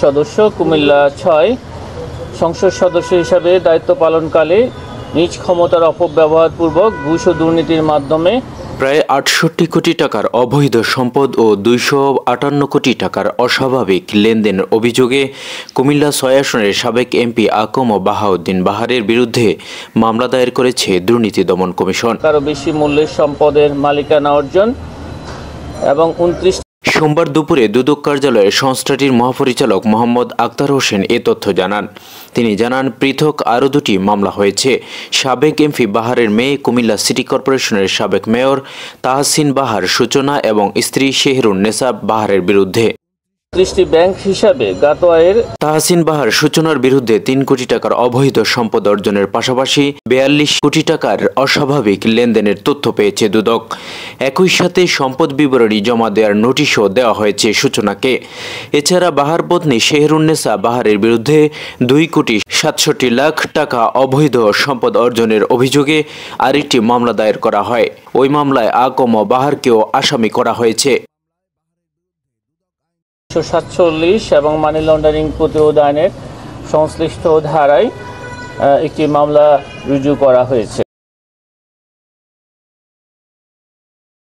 সদস্য কুমিল্লা ৬ সংসদ সদস্য হিসাবে দায়িত্ব পালনকালে নিজ ক্ষমতার অপব্যবহারপূর্বক ঘুষ ও দুর্নীতির মাধ্যমে প্রায় ৬৮ কোটি টাকার অবৈধ সম্পদ ও ২৫৮ কোটি টাকার অস্বাভাবিক লেনদেনের অভিযোগে কুমিল্লা ৬ আসনের সাবেক এমপি আকম ও বাহাউদ্দিন বাহারের বিরুদ্ধে মামলা দায়ের করেছে দুর্নীতি দমন কমিশন। আরও বেশি মূল্যের সম্পদের মালিকানা অর্জন এবং ২৯ সোমবার দুপুরে দুদক কার্যালয়ে সংস্থাটির মহাপরিচালক মোহাম্মদ আক্তার হোসেন এ তথ্য জানান। তিনি জানান, পৃথক আরও দুটি মামলা হয়েছে সাবেক এমপি বাহারের মেয়ে, কুমিল্লা সিটি কর্পোরেশনের সাবেক মেয়র তাহসিন বাহার সূচনা এবং স্ত্রী শেহরুন নেসা বাহারের বিরুদ্ধে। ৩০টি ব্যাংক হিসাবে গাত আয়ের তাহসিন বাহার সূচনার বিরুদ্ধে ৩ কোটি টাকার অবৈধ সম্পদ অর্জনের পাশাপাশি ৪২ কোটি টাকার অস্বাভাবিক লেনদেনের তথ্য পেয়েছে দুদক। একই সাথে সম্পদ বিবরণী জমা দেওয়ার নোটিশও দেওয়া হয়েছে সূচনাকে। এছাড়া বাহার পত্নী শেহরুন্নেসা বাহারের বিরুদ্ধে ২ কোটি ৬৭ লাখ টাকা অবৈধ সম্পদ অর্জনের অভিযোগে আরেকটি মামলা দায়ের করা হয়। ওই মামলায় আকম ও বাহারকেও আসামি করা হয়েছে। ১৪৭ এবং মানি লন্ডারিং প্রতিরোধ আইনের সংশ্লিষ্ট ধারায় একটি মামলা রুজু করা হয়েছে।